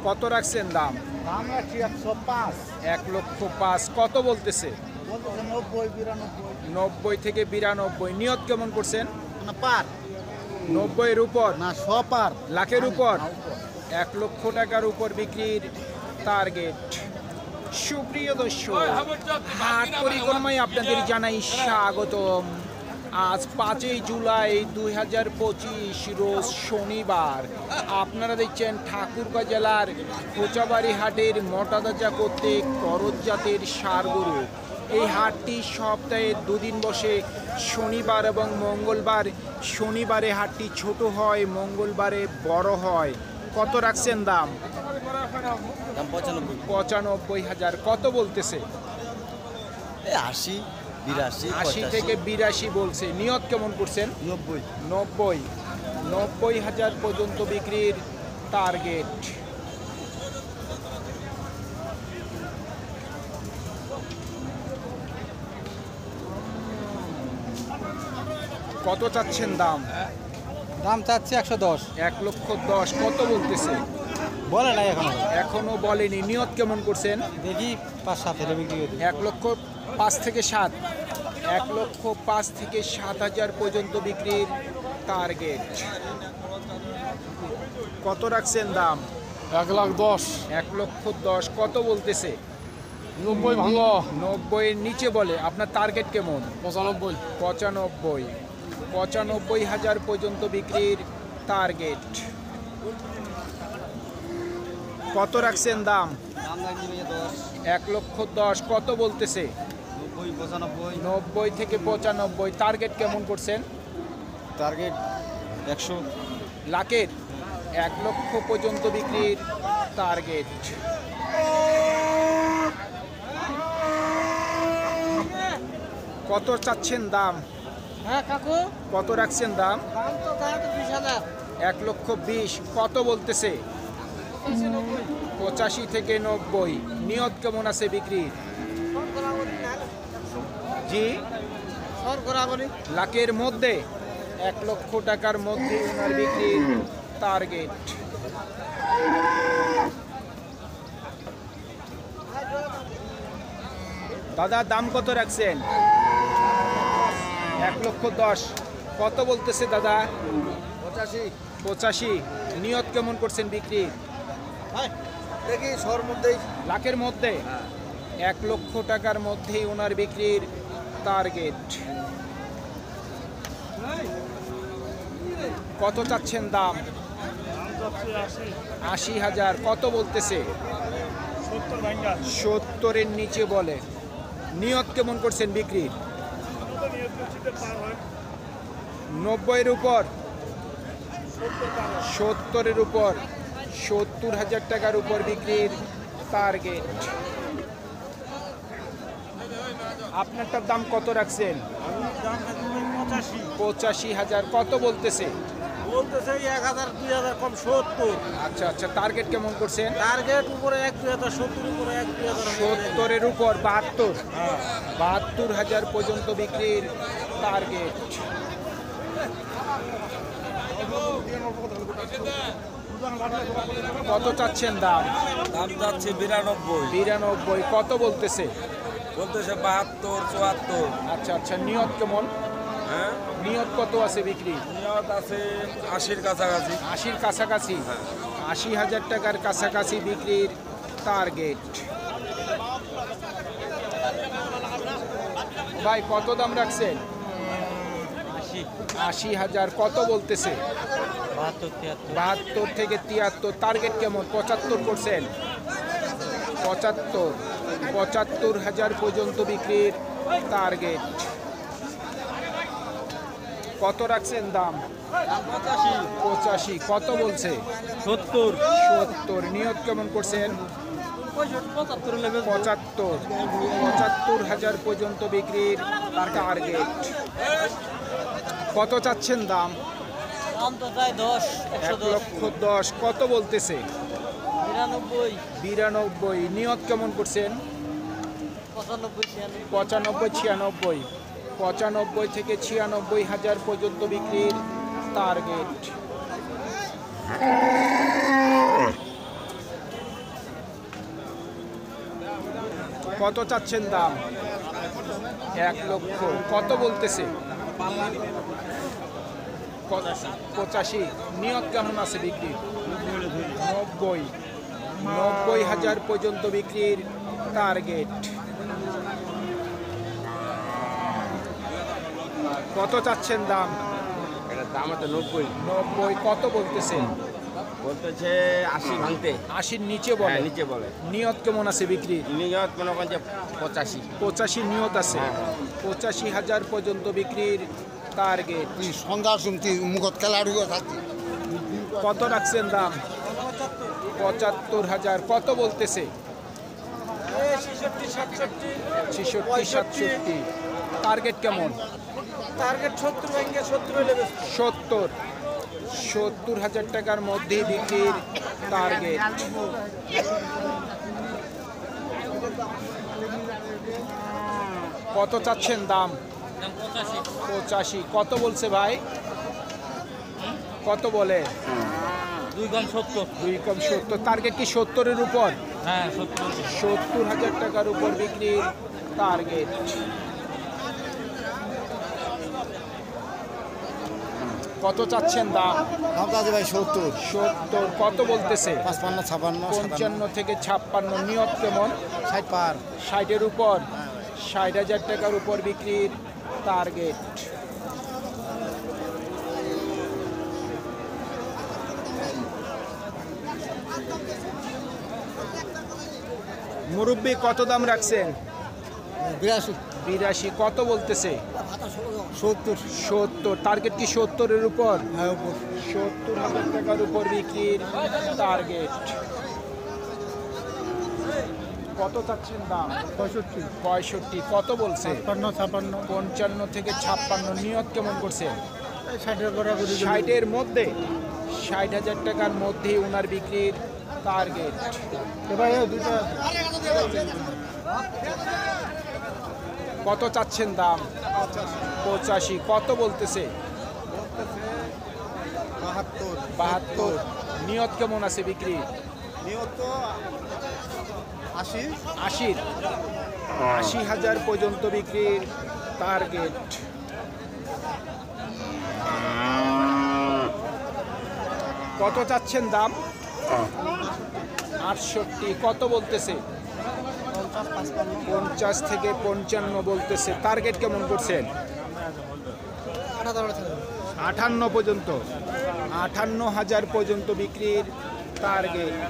কত রাখছেন দাম? দাম রাখছি 105। 1,05,000 কত বলতেছে? বলতেছে 90, 92। 90 থেকে 92। নিয়ত কেমন করছেন? না পার 90-এর উপর না 100 পার লাখের উপর? না, উপর। 1 লক্ষ টাকার উপর বিক্রির টার্গেট। সুপ্রিয় দর্শক, হাট পরিক্রমায় আপনাদের জানাই স্বাগতম। আজ 5 জুলাই 2025 রোজ শনিবার। আপনারা দেখছেন ঠাকুরগাঁ জেলার কোচাবাড়ি হাটের মোটাতাজা করতে করজ জাতের ষাঁড় গরু। এই হাটটি সপ্তাহে দুদিন বসে, শনিবার এবং মঙ্গলবার। শনিবারে হাটটি ছোট হয়, মঙ্গলবারে বড় হয়। কত রাখছেন দাম? দাম 95। 95,000 কত বলতেছে? 80, 82, 80 থেকে 82 বলছে। নিয়ত কেমন করছেন? 90। 90,000 পর্যন্ত বিক্রির টার্গেট। কত চাচ্ছেন দাম? দাম চাচ্ছি 110। 1,10,000 কত বলতেছে? বলে নাই এখন, এখনো বলেনি। নিয়ত কেমন করছেন? দেখি 5-7 এর বিক্রি করি। 1,05,000 থেকে 7। 1,05,000 থেকে 7,000 পর্যন্ত বিক্রির টার্গেট। কত রাখছেন দাম? 1,10,000। 1,10,000 কত বলতেছে? 90 ভাঙো। 90-এর নিচে বলে। আপনার টার্গেট কেমন? 95। 95,000 পর্যন্ত বিক্রির টার্গেট। কত রাখছেন দাম? দাম লাগছে 10। 1,10,000 কত বলতেছে? 90, 95। 90 থেকে 95। টার্গেট কেমন করছেন? টার্গেট 100। লাখের? 1 লক্ষ পর্যন্ত বিক্রির টার্গেট। কত চাচ্ছেন দাম? হ্যাঁ কাকু, কত রাখছেন দাম? দাম তো 20,000। 1,20,000 কত বলতেছে? 85 থেকে 90। নিয়ত কেমন আছে বিক্রির? জি, লাখের মধ্যে? 1 লক্ষ টাকার মধ্যে ওনার বিক্রির টার্গেট। দাদা দাম কত রাখছেন? 1,10,000 কত বলতেছে দাদা? 85। নিয়ত কেমন করছেন বিক্রি? দেখি শহর মধ্যেই লাখের মধ্যে? 1 লক্ষ টাকার মধ্যেই ওনার বিক্রির টার্গেট। কত চাচ্ছেন দাম? 80,000 কত বলতেছে? 70-এর নিচে বলে। নিয়ত কেমন করছেন বিক্রির? 90-এর উপর? 70-এর উপর? 70,000 টাকার উপর বিক্রির টার্গেট। আপনারটার দাম কত রাখছেন? 85,000 কত বলতেছে? 1,000, 2,000 কম 70। আচ্ছা আচ্ছা, টার্গেট কেমন করছেন? টার্গেট উপরে 1-2,000, 70 উপরে 1-2,000। 70-এর উপর? 72? 72,000 পর্যন্ত বিক্রির টার্গেট। কত চাচ্ছেন দাম? দাম যাচ্ছে 92। 92 কত বলতেছে? বলতেছে 72, 74। আচ্ছা আচ্ছা, নিয়ত কেমন? হ্যাঁ, নিয়ত কত আছে বিক্রি? নিয়ত আছে 80-র কাছাকাছি। 80-র কাছাকাছি? 80,000 টাকার কাছাকাছি বিক্রির টার্গেট। ভাই কত দাম রাখছেন? 80,000 কত বলতেছে? 72 থেকে 73। টার্গেট কেমন? 75 করছেন? 75,000 পর্যন্ত বিক্রির টার্গেট। কত রাখছেন দাম? 85 কত বলছে? 70। নিয়ত কেমন করছেন? 75,000 পর্যন্ত বিক্রির টার্গেট। কত চাচ্ছেন দাম? দাম তো চাই 10, 1,10,000 কত বলতেছে? 92। নিয়ত কেমন করছেন? 95, 96। 95 থেকে 96,000 পর্যন্ত বিক্রির টার্গেট। কত চাচ্ছেন দাম? 1 লক্ষ। কত বলতেছে? 85। নিয়ত কেমন আছে বিক্রি? 90,000 পর্যন্ত বিক্রির টার্গেট। কত চাচ্ছেন দাম? এটার দাম হচ্ছে 90। 90। কত বলতেছে? বলতেছে 80 ভাঙতে। 80-র নিচে বলে? নিচে বলে। নিয়ত কেমন আছে বিক্রি? নিয়ত মনে করেন যে 85। 85 নিয়ত আছে। 85,000 পর্যন্ত বিক্রির টার্গেট। সন্ধ্যা শুনতি মুখত খেলাড়িও থাকতি। কত রাখছেন দাম? 75,000। কত বলতেছে? 66-67। টার্গেট কেমন? টার্গেট 70 ভেঙে 70 হলে বেশ 70,000 টাকার মধ্যে বিক্রির টার্গেট। কত চাচ্ছেন দাম? 85। কত বলছে ভাই? কত বলে? 2 কম 70। 2 কম 70। টার্গেট কি 70-এর উপর? হ্যাঁ 70। 70,000 টাকার উপর বিক্রির টার্গেট। কত চাচ্ছেন দাম? দাম তো আছে ভাই 70। 70। কত বলতেছে? 55, 56, 55 থেকে 56। নিয়ত কেমন? 60 পার। 60-এর উপর। 60,000 টাকার উপর বিক্রির টার্গেট। মুরব্বি কত দাম রাখছেন? 82, 82। কত বলতেছে? 70। 70। টার্গেট কি 70-এর উপর? হ্যাঁ উপর। 70,000 টাকার উপর বিক্রির টার্গেট। কত চাচ্ছেন দাম? 65, 65। কত বলছে? 55, 56, 55 থেকে 56। নিয়ত কেমন করছে? 60 বরাবরই। 60-এর মধ্যে। 60,000 টাকার মধ্যেই ওনার বিক্রির টার্গেট। ভাই দুইটা কত চাচ্ছেন দাম? 85। কত বলতেছে? 72, 72। নিয়ত কেমন আছে বিক্রি? নিয়ত 80। 80। 80,000 পর্যন্ত বিক্রির টার্গেট। কত চাচ্ছেন দাম? 68। কত বলতেছে? 50 থেকে 55 বলতেছে। টার্গেট কেমন করছেন? 58 পর্যন্ত। 58,000 পর্যন্ত বিক্রির টার্গেট।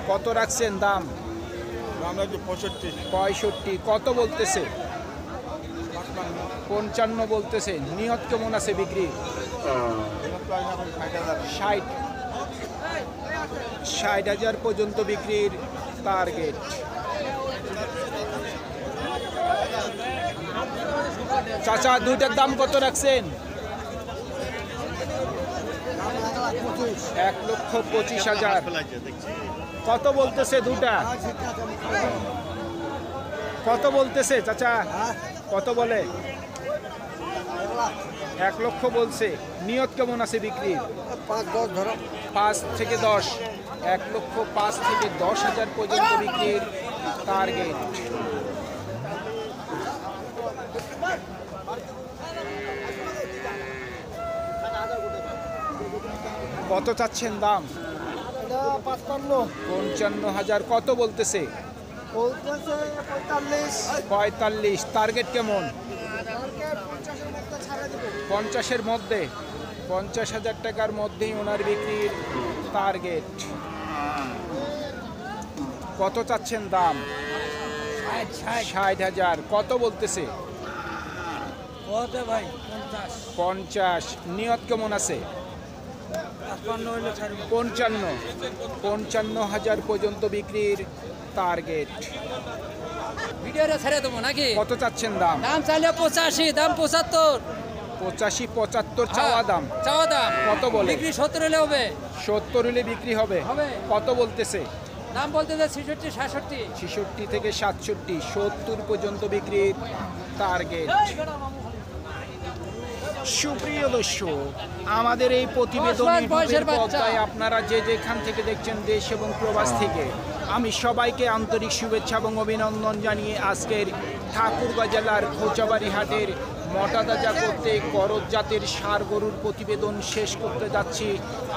কত রাখছেন দাম? দাম লাগছে 65। 65। কত বলতেছে? 55 বলতেছে। নিয়ত কেমন আছে বিক্রি? 60। 60,000 পর্যন্ত বিক্রির টার্গেট। চাচা দুইটার দাম কত রাখছেন? 1,25,000। কত বলতেছে দুটা? কত বলতেছে চাচা? কত বলে? 1 লক্ষ বলছে। নিয়ত কেমন আছে বিক্রির? 5, 10 ধরো। 5 থেকে 10। 1 লক্ষ 5 থেকে 10,000 পর্যন্ত বিক্রির টার্গেট। কত চাচ্ছেন দাম? 55,000। কত বলতেছে? 45। টার্গেট কেমন? 50-এর মধ্যে। 50,000 টাকার মধ্যেই ওনার বিক্রির টার্গেট। কত চাচ্ছেন দাম? 60,000। কত বলতেছে? কত ভাই? 50। নিয়ত কেমন আছে? 55 হলে ছাড়ব। 55। 55,000 পর্যন্ত বিক্রির টার্গেট। ভিডিওটা ছেড়ে দেবো নাকি? কত চাচ্ছেন দাম? দাম চাইলে 85, দাম 75। 85-75 চাওয়া দাম। চাওয়া দাম কত বলে? বিক্রি 70 হলে হবে। 70 হলে বিক্রি হবে। হবে। কত বলতেছে? দাম বলতে 66, 67। 66 থেকে 67। 70 পর্যন্ত বিক্রির টার্গেট। সুপ্রিয় দর্শক, আমাদের এই প্রতিবেদন বয়স, ইউটিউবের বয়সের বাচ্চা। পর্দায় আপনারা যে যেখান থেকে দেখছেন দেশ এবং প্রবাস থেকে, আমি সবাইকে আন্তরিক শুভেচ্ছা এবং অভিনন্দন জানিয়ে আজকের ঠাকুরগাঁ জেলার খোঁচাবাড়ি হাটের মোটা তাজা করতে করজ জাতের ষাঁড় গরুর প্রতিবেদন শেষ করতে যাচ্ছি।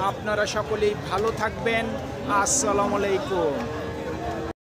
আপনারা সকলেই ভালো থাকবেন। আসসালামু আলাইকুম।